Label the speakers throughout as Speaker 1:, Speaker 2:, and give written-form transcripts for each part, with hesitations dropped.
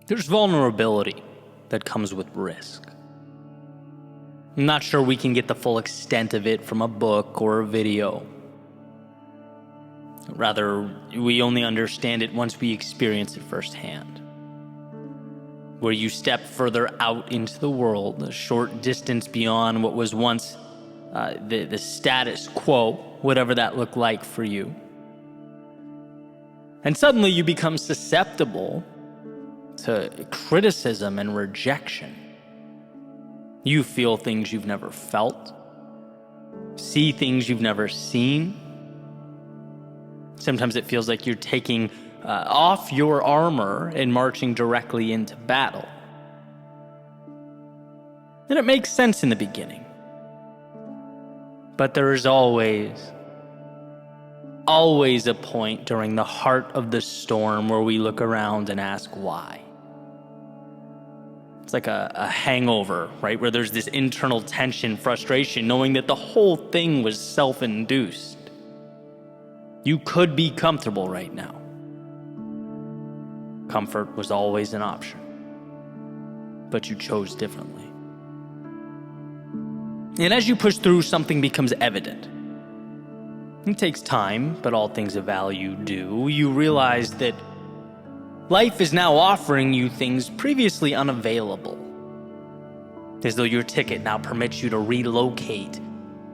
Speaker 1: There's vulnerability that comes with risk. I'm not sure we can get the full extent of it from a book or a video. Rather, we only understand it once we experience it firsthand. Where you step further out into the world, a short distance beyond what was once the status quo, whatever that looked like for you. And suddenly you become susceptible to criticism and rejection. You feel things you've never felt, see things you've never seen. Sometimes it feels like you're taking off your armor and marching directly into battle. And it makes sense in the beginning. But there is always a point during the heart of the storm where we look around and ask why. It's like a hangover, right? Where there's this internal tension, frustration, knowing that the whole thing was self-induced. You could be comfortable right now. Comfort was always an option, but you chose differently. And as you push through, something becomes evident. It takes time, but all things of value do. You realize that life is now offering you things previously unavailable. As though your ticket now permits you to relocate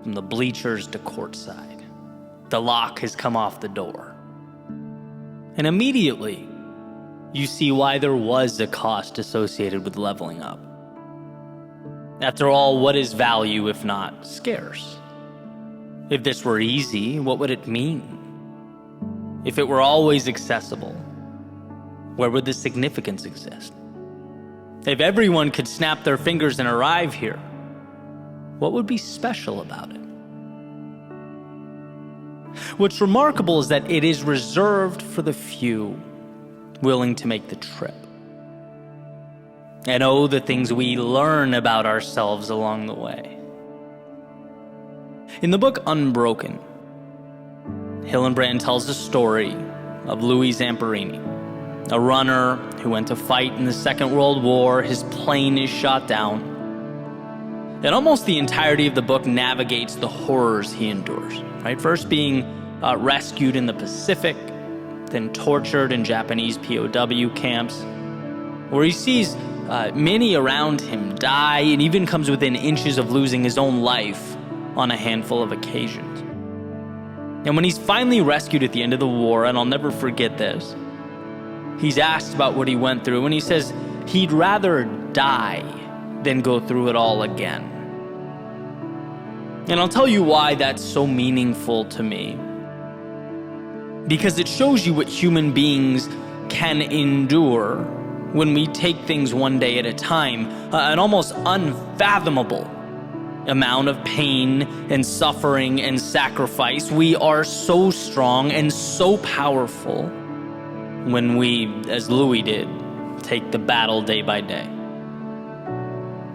Speaker 1: from the bleachers to courtside. The lock has come off the door. And immediately, you see why there was a cost associated with leveling up. After all, what is value if not scarce? If this were easy, what would it mean? If it were always accessible, where would the significance exist? If everyone could snap their fingers and arrive here, what would be special about it? What's remarkable is that it is reserved for the few willing to make the trip. And oh, the things we learn about ourselves along the way. In the book Unbroken, Hillenbrand tells the story of Louis Zamperini, a runner who went to fight in the Second World War. His plane is shot down. And almost the entirety of the book navigates the horrors he endures. Right? First being rescued in the Pacific, then tortured in Japanese POW camps, where he sees many around him die and even comes within inches of losing his own life on a handful of occasions. And when he's finally rescued at the end of the war, and I'll never forget this, he's asked about what he went through, and he says he'd rather die than go through it all again. And I'll tell you why that's so meaningful to me. Because it shows you what human beings can endure when we take things one day at a time, an almost unfathomable amount of pain and suffering and sacrifice. We are so strong and so powerful when we, as Louis did, take the battle day by day.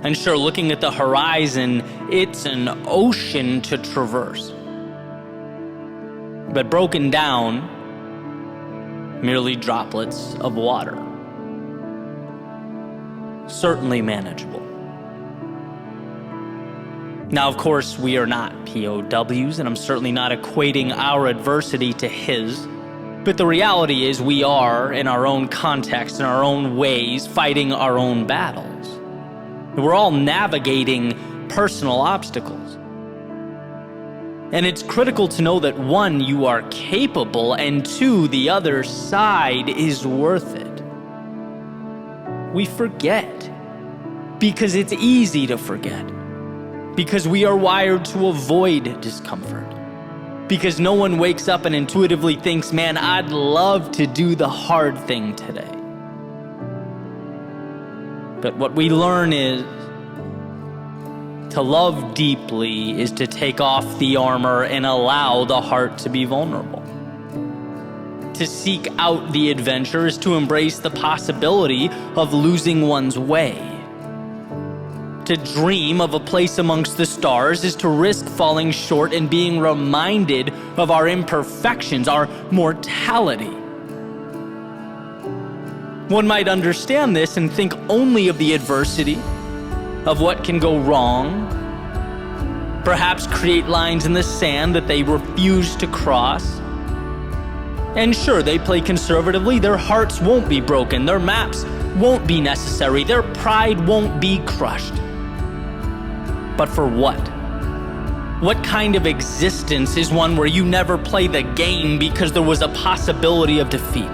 Speaker 1: And sure, looking at the horizon, it's an ocean to traverse. But broken down, merely droplets of water. Certainly manageable. Now, of course, we are not POWs, and I'm certainly not equating our adversity to his. But the reality is we are, in our own context, in our own ways, fighting our own battles. We're all navigating personal obstacles. And it's critical to know that one, you are capable, and two, the other side is worth it. We forget because it's easy to forget, because we are wired to avoid discomfort, because no one wakes up and intuitively thinks, man, I'd love to do the hard thing today. But what we learn is to love deeply is to take off the armor and allow the heart to be vulnerable. To seek out the adventure is to embrace the possibility of losing one's way. To dream of a place amongst the stars is to risk falling short and being reminded of our imperfections, our mortality. One might understand this and think only of the adversity, of what can go wrong, perhaps create lines in the sand that they refuse to cross. And sure, they play conservatively, their hearts won't be broken, their maps won't be necessary, their pride won't be crushed. But for what? What kind of existence is one where you never play the game because there was a possibility of defeat?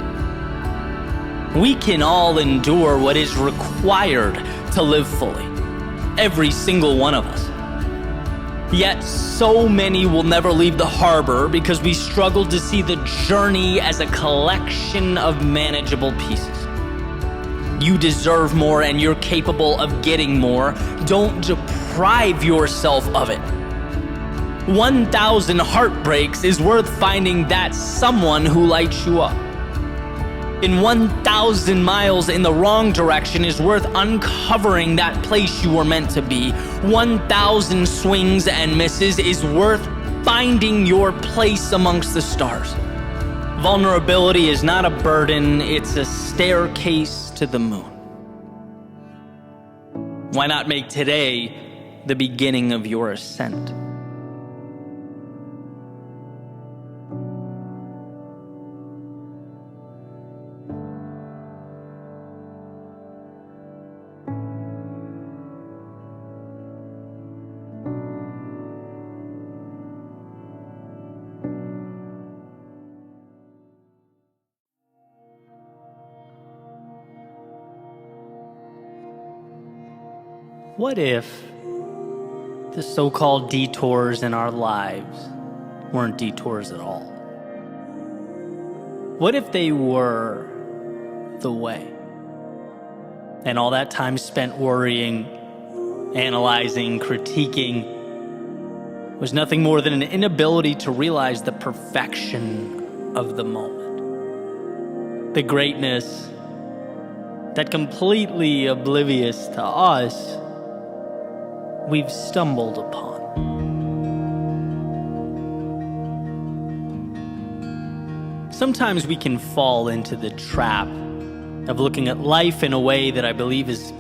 Speaker 1: We can all endure what is required to live fully, every single one of us. Yet so many will never leave the harbor because we struggle to see the journey as a collection of manageable pieces. You deserve more and you're capable of getting more. Don't deprive yourself of it. 1,000 heartbreaks is worth finding that someone who lights you up. And 1,000 miles in the wrong direction is worth uncovering that place you were meant to be. 1,000 swings and misses is worth finding your place amongst the stars. Vulnerability is not a burden, it's a staircase to the moon. Why not make today the beginning of your ascent? What if the so-called detours in our lives weren't detours at all? What if they were the way? And all that time spent worrying, analyzing, critiquing was nothing more than an inability to realize the perfection of the moment. The greatness that, completely oblivious to us, we've stumbled upon. Sometimes we can fall into the trap of looking at life in a way that I believe is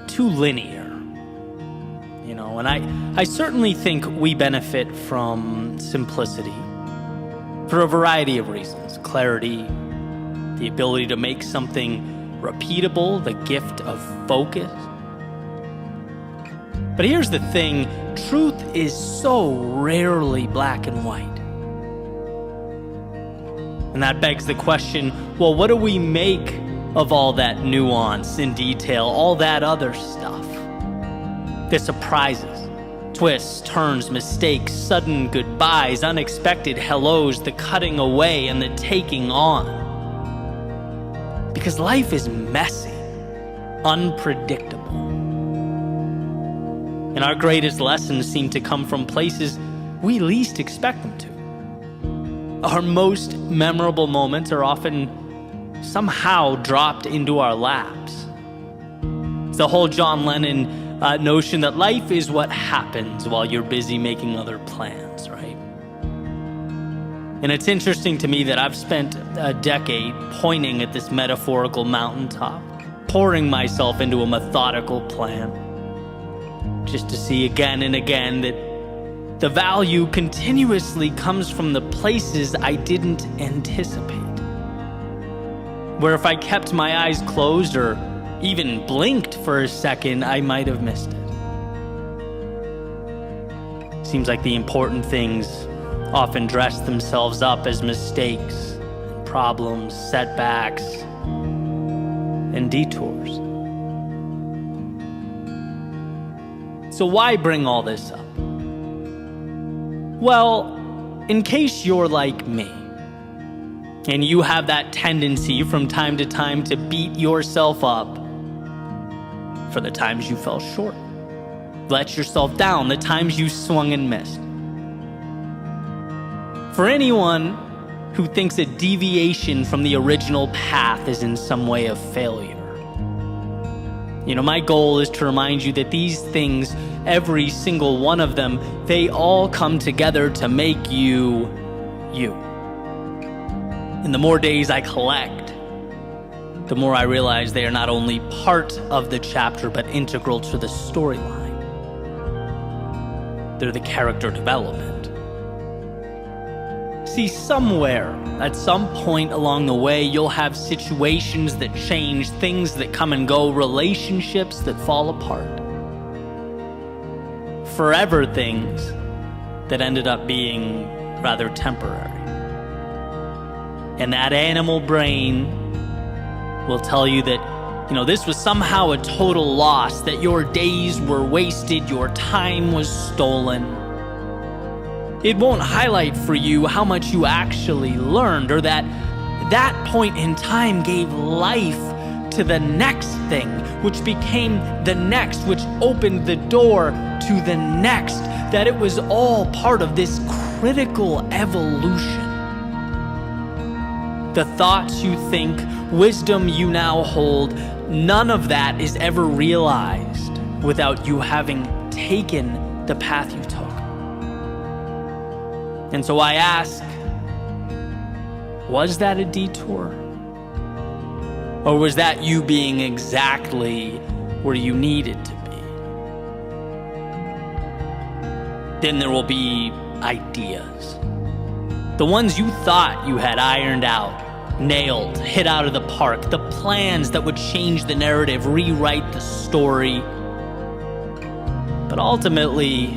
Speaker 1: too linear. And I certainly think we benefit from simplicity for a variety of reasons. Clarity, the ability to make something repeatable, the gift of focus. But here's the thing, truth is so rarely black and white. And that begs the question, well, what do we make of all that nuance and detail, all that other stuff? The surprises, twists, turns, mistakes, sudden goodbyes, unexpected hellos, the cutting away and the taking on. Because life is messy, unpredictable. And our greatest lessons seem to come from places we least expect them to. Our most memorable moments are often somehow dropped into our laps. It's the whole John Lennon notion that life is what happens while you're busy making other plans, right? And it's interesting to me that I've spent a decade pointing at this metaphorical mountaintop, pouring myself into a methodical plan, just to see again and again that the value continuously comes from the places I didn't anticipate. Where if I kept my eyes closed or even blinked for a second, I might have missed it. Seems like the important things often dress themselves up as mistakes, problems, setbacks, and detours. So why bring all this up? Well, in case you're like me, and you have that tendency from time to time to beat yourself up for the times you fell short, let yourself down, the times you swung and missed. For anyone who thinks a deviation from the original path is in some way a failure, my goal is to remind you that these things, every single one of them, they all come together to make you, you. And the more days I collect, the more I realize they are not only part of the chapter, but integral to the storyline. They're the character development. See, somewhere, at some point along the way, you'll have situations that change, things that come and go, relationships that fall apart. Forever things that ended up being rather temporary. And that animal brain will tell you that, this was somehow a total loss, that your days were wasted, your time was stolen. It won't highlight for you how much you actually learned, or that point in time gave life to the next thing, which became the next, which opened the door to the next, that it was all part of this critical evolution. The thoughts you think, wisdom you now hold, none of that is ever realized without you having taken the path you took. And so I ask, was that a detour? Or was that you being exactly where you needed to be? Then there will be ideas. The ones you thought you had ironed out, nailed, hit out of the park, the plans that would change the narrative, rewrite the story. But ultimately,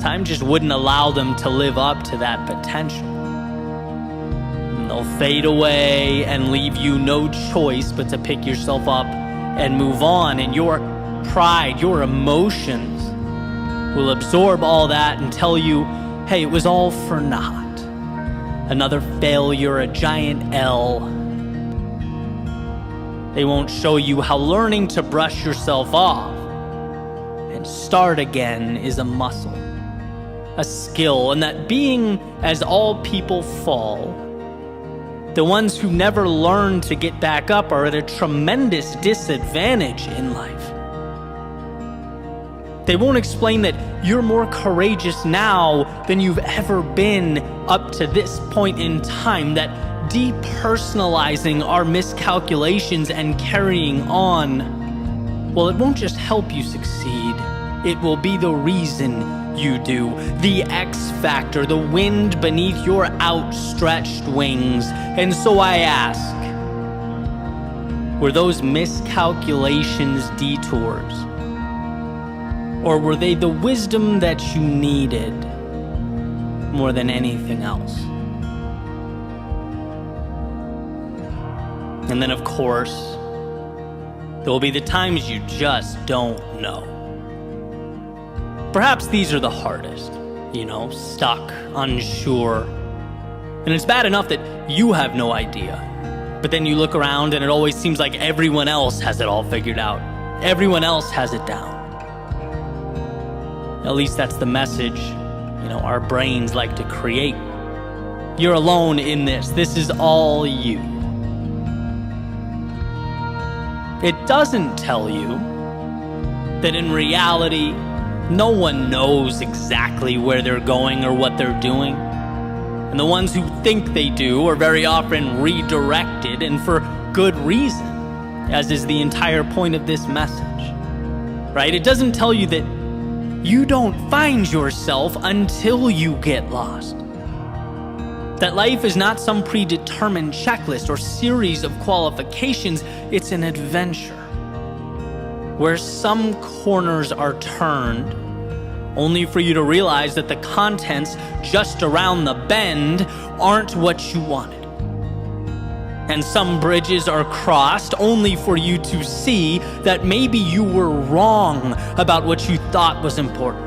Speaker 1: time just wouldn't allow them to live up to that potential. And they'll fade away and leave you no choice but to pick yourself up and move on. And your pride, your emotions will absorb all that and tell you, hey, it was all for naught. Another failure, a giant L. They won't show you how learning to brush yourself off and start again is a muscle, a skill, and that being as all people fall, the ones who never learn to get back up are at a tremendous disadvantage in life. They won't explain that you're more courageous now than you've ever been up to this point in time, that depersonalizing our miscalculations and carrying on, well, it won't just help you succeed, it will be the reason you do, the X factor, the wind beneath your outstretched wings. And so I ask, were those miscalculations detours? Or were they the wisdom that you needed more than anything else? And then, of course, there will be the times you just don't know. Perhaps these are the hardest, stuck, unsure. And it's bad enough that you have no idea. But then you look around and it always seems like everyone else has it all figured out. Everyone else has it down. At least that's the message, our brains like to create. You're alone in this. This is all you. It doesn't tell you that in reality, no one knows exactly where they're going or what they're doing. And the ones who think they do are very often redirected, and for good reason, as is the entire point of this message. Right? It doesn't tell you that you don't find yourself until you get lost. That life is not some predetermined checklist or series of qualifications, it's an adventure where some corners are turned only for you to realize that the contents just around the bend aren't what you wanted. And some bridges are crossed only for you to see that maybe you were wrong about what you thought was important.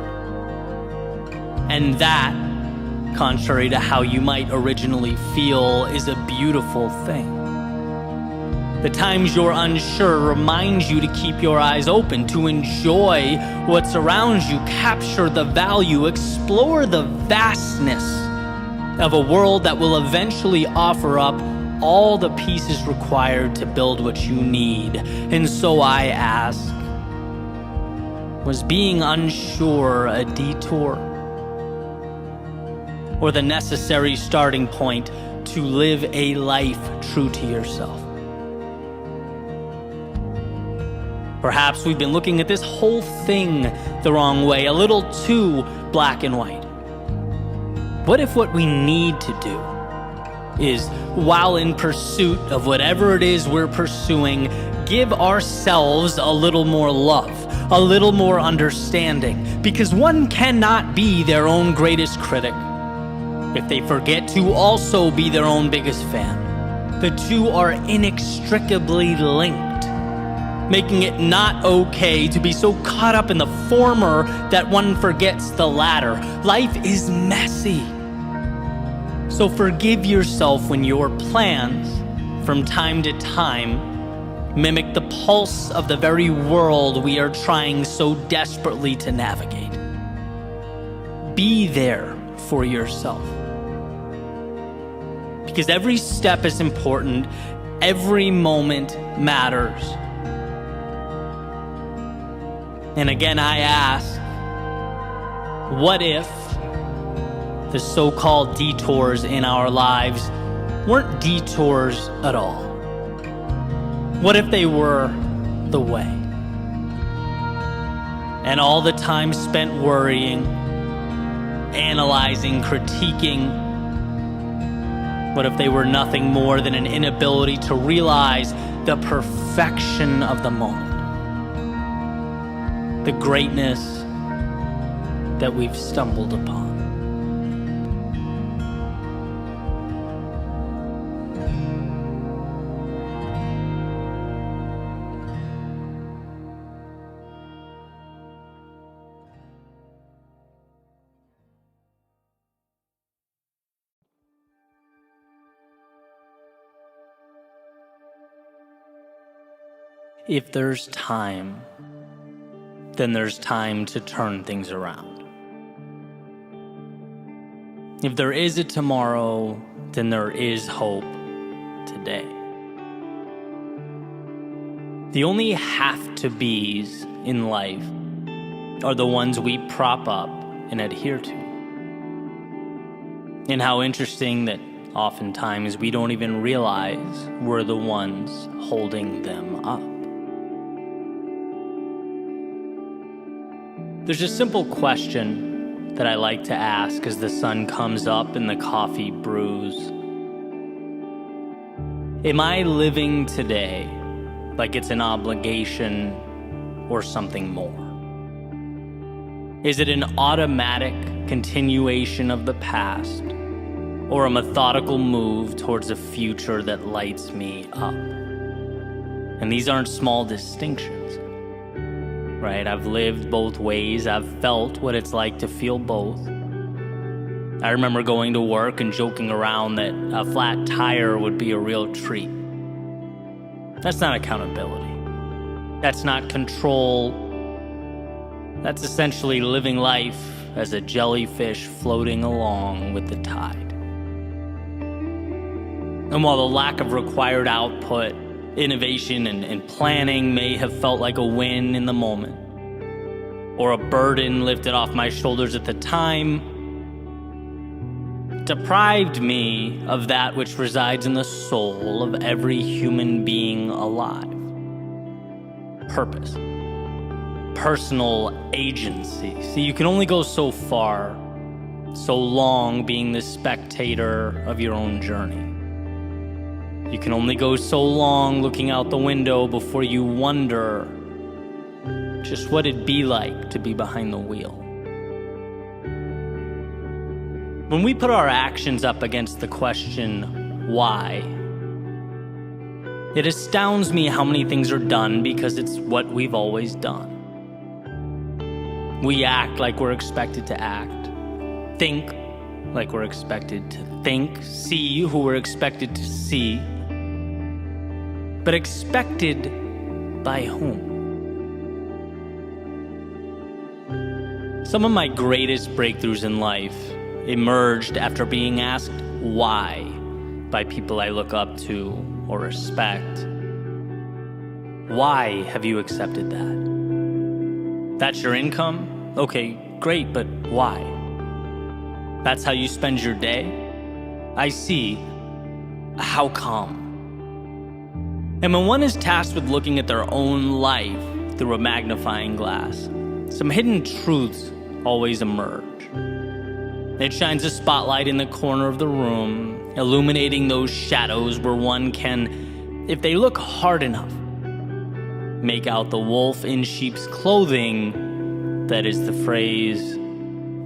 Speaker 1: And that, contrary to how you might originally feel, is a beautiful thing. The times you're unsure remind you to keep your eyes open, to enjoy what's around you, capture the value, explore the vastness of a world that will eventually offer up all the pieces required to build what you need. And so I ask, was being unsure a detour? Or the necessary starting point to live a life true to yourself? Perhaps we've been looking at this whole thing the wrong way, a little too black and white. What if what we need to do is, while in pursuit of whatever it is we're pursuing, give ourselves a little more love, a little more understanding, because one cannot be their own greatest critic if they forget to also be their own biggest fan. The two are inextricably linked, making it not okay to be so caught up in the former that one forgets the latter. Life is messy. So forgive yourself when your plans, from time to time, mimic the pulse of the very world we are trying so desperately to navigate. Be there for yourself. Because every step is important, every moment matters. And again, I ask, what if the so-called detours in our lives weren't detours at all? What if they were the way? And all the time spent worrying, analyzing, critiquing, what if they were nothing more than an inability to realize the perfection of the moment? The greatness that we've stumbled upon. If there's time, then there's time to turn things around. If there is a tomorrow, then there is hope today. The only have-to-be's in life are the ones we prop up and adhere to. And how interesting that oftentimes we don't even realize we're the ones holding them up. There's a simple question that I like to ask as the sun comes up and the coffee brews. Am I living today like it's an obligation or something more? Is it an automatic continuation of the past or a methodical move towards a future that lights me up? And these aren't small distinctions. Right? I've lived both ways. I've felt what it's like to feel both. I remember going to work and joking around that a flat tire would be a real treat. That's not accountability. That's not control. That's essentially living life as a jellyfish floating along with the tide. And while the lack of required output, innovation and planning may have felt like a win in the moment, or a burden lifted off my shoulders at the time, it deprived me of that which resides in the soul of every human being alive. Purpose. Personal agency. See, you can only go so far, so long being the spectator of your own journey. You can only go so long looking out the window before you wonder just what it'd be like to be behind the wheel. When we put our actions up against the question, why? It astounds me how many things are done because it's what we've always done. We act like we're expected to act, think like we're expected to think, see who we're expected to see. But expected by whom? Some of my greatest breakthroughs in life emerged after being asked why by people I look up to or respect. Why have you accepted that? That's your income? Okay, great, but why? That's how you spend your day? I see. How come? And when one is tasked with looking at their own life through a magnifying glass, some hidden truths always emerge. It shines a spotlight in the corner of the room, illuminating those shadows where one can, if they look hard enough, make out the wolf in sheep's clothing that is the phrase,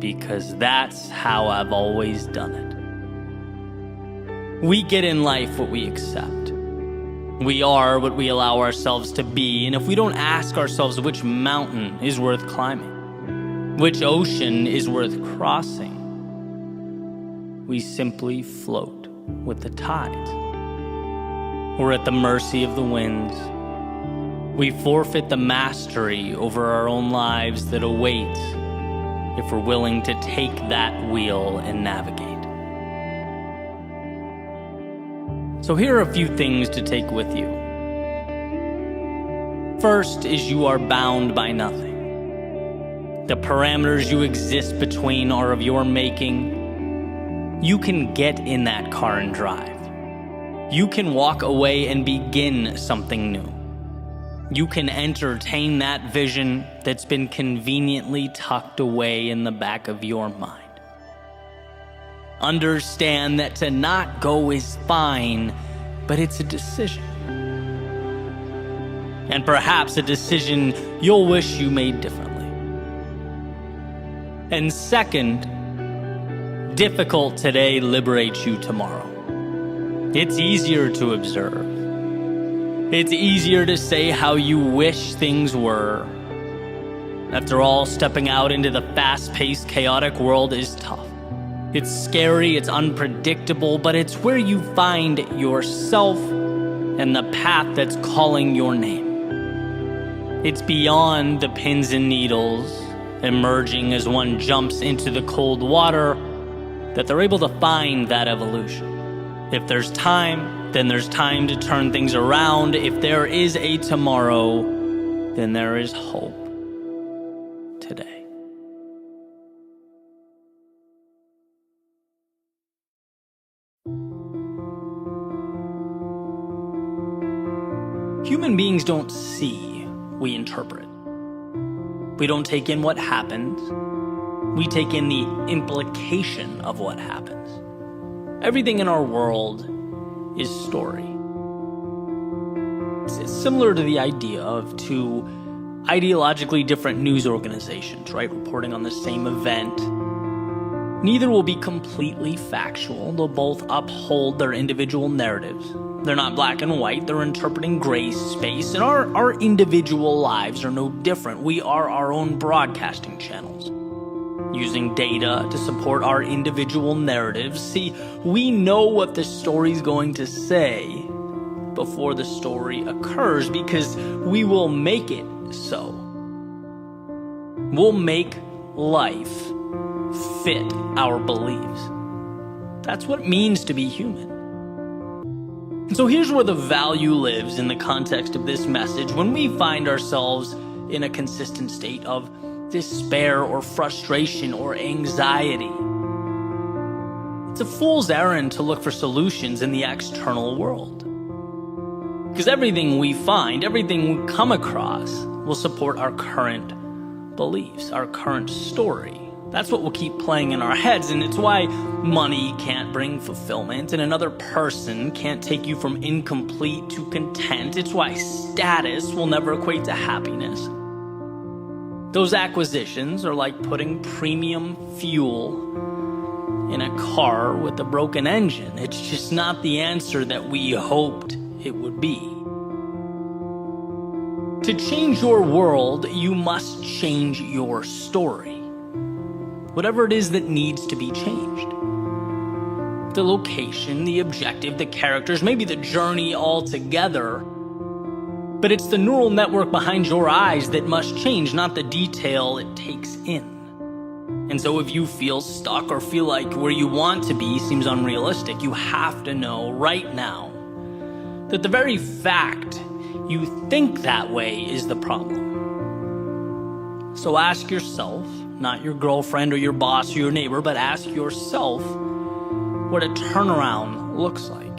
Speaker 1: "Because that's how I've always done it." We get in life what we accept. We are what we allow ourselves to be, and if we don't ask ourselves which mountain is worth climbing, which ocean is worth crossing, we simply float with the tides. We're at the mercy of the winds. We forfeit the mastery over our own lives that awaits if we're willing to take that wheel and navigate. So here are a few things to take with you. First is you are bound by nothing. The parameters you exist between are of your making. You can get in that car and drive. You can walk away and begin something new. You can entertain that vision that's been conveniently tucked away in the back of your mind. Understand that to not go is fine, but it's a decision. And perhaps a decision you'll wish you made differently. And second, difficult today liberates you tomorrow. It's easier to observe. It's easier to say how you wish things were. After all, stepping out into the fast-paced, chaotic world is tough. It's scary, it's unpredictable, but it's where you find yourself and the path that's calling your name. It's beyond the pins and needles, emerging as one jumps into the cold water, that they're able to find that evolution. If there's time, then there's time to turn things around. If there is a tomorrow, then there is hope today. Human beings don't see, we interpret. We don't take in what happens. We take in the implication of what happens. Everything in our world is story. It's similar to the idea of two ideologically different news organizations, right? Reporting on the same event. Neither will be completely factual. They'll both uphold their individual narratives. They're not black and white. They're interpreting gray space. And our individual lives are no different. We are our own broadcasting channels, using data to support our individual narratives. See, we know what the story's going to say before the story occurs because we will make it so. We'll make life fit our beliefs. That's what it means to be human. And so here's where the value lives in the context of this message. When we find ourselves in a consistent state of despair or frustration or anxiety, it's a fool's errand to look for solutions in the external world. Because everything we find, everything we come across, will support our current beliefs, our current story. That's what will keep playing in our heads, and it's why money can't bring fulfillment, and another person can't take you from incomplete to content. It's why status will never equate to happiness. Those acquisitions are like putting premium fuel in a car with a broken engine. It's just not the answer that we hoped it would be. To change your world, you must change your story. Whatever it is that needs to be changed. The location, the objective, the characters, maybe the journey altogether. But it's the neural network behind your eyes that must change, not the detail it takes in. And so if you feel stuck or feel like where you want to be seems unrealistic, you have to know right now that the very fact you think that way is the problem. So ask yourself, not your girlfriend or your boss or your neighbor, but ask yourself what a turnaround looks like.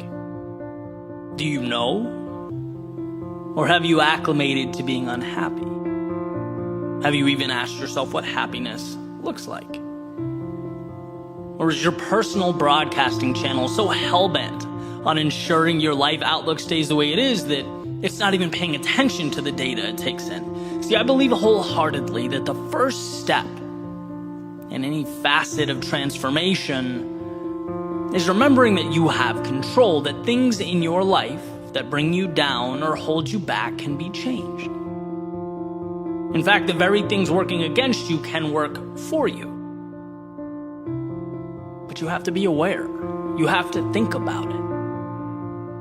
Speaker 1: Do you know? Or have you acclimated to being unhappy? Have you even asked yourself what happiness looks like? Or is your personal broadcasting channel so hell-bent on ensuring your life outlook stays the way it is that it's not even paying attention to the data it takes in? See, I believe wholeheartedly that the first step in any facet of transformation is remembering that you have control, that things in your life that bring you down or hold you back can be changed. In fact, the very things working against you can work for you. But you have to be aware. You have to think about it.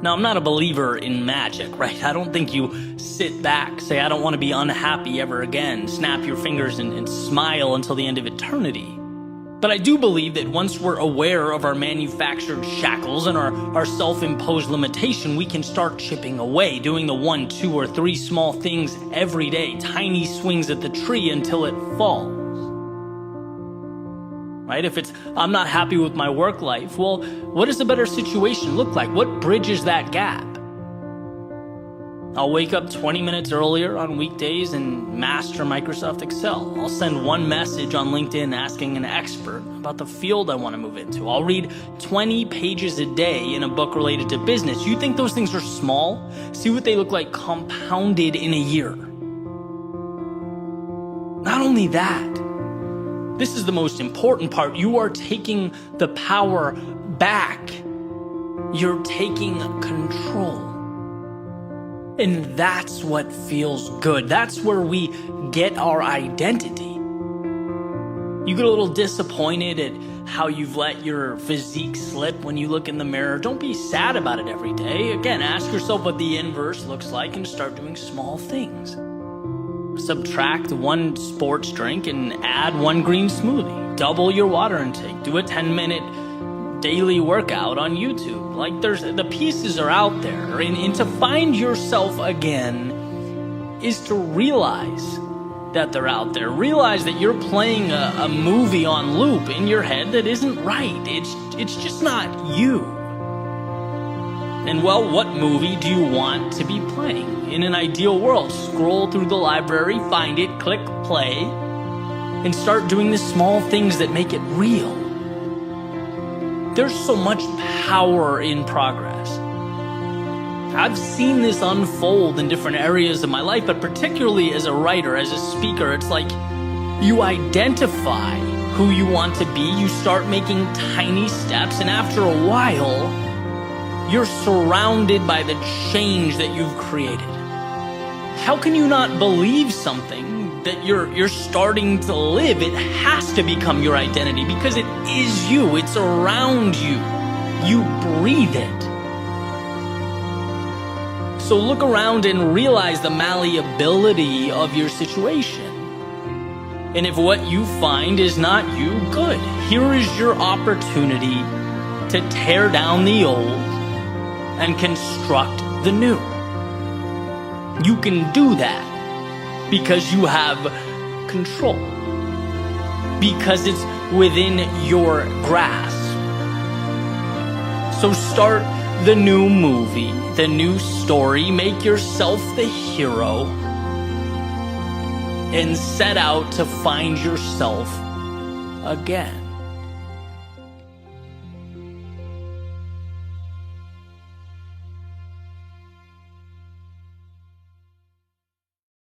Speaker 1: Now, I'm not a believer in magic, right? I don't think you sit back, say, I don't want to be unhappy ever again, snap your fingers and smile until the end of eternity. But I do believe that once we're aware of our manufactured shackles and our self-imposed limitation, we can start chipping away, doing the 1, 2, or 3 small things every day, tiny swings at the tree until it falls. Right? If it's, I'm not happy with my work life, well, what does a better situation look like? What bridges that gap? I'll wake up 20 minutes earlier on weekdays and master Microsoft Excel. I'll send one message on LinkedIn asking an expert about the field I want to move into. I'll read 20 pages a day in a book related to business. You think those things are small? See what they look like compounded in a year. Not only that, this is the most important part. You are taking the power back. You're taking control. And that's what feels good. That's where we get our identity. You get a little disappointed at how you've let your physique slip when you look in the mirror. Don't be sad about it every day. Again, ask yourself what the inverse looks like and start doing small things. Subtract 1 sports drink and add 1 green smoothie. Double your water intake. Do a 10-minute daily workout on YouTube. Like, the pieces are out there. And to find yourself again is to realize that they're out there. Realize that you're playing a movie on loop in your head that isn't right. It's just not you. And well, what movie do you want to be playing? In an ideal world, scroll through the library, find it, click play, and start doing the small things that make it real. There's so much power in progress. I've seen this unfold in different areas of my life, but particularly as a writer, as a speaker, it's like you identify who you want to be, you start making tiny steps, and after a while, you're surrounded by the change that you've created. How can you not believe something that you're starting to live? It has to become your identity because it is you. It's around you. You breathe it. So look around and realize the malleability of your situation. And if what you find is not you, good. Here is your opportunity to tear down the old and construct the new. You can do that because you have control, because it's within your grasp. So start the new movie, the new story, make yourself the hero, and set out to find yourself again.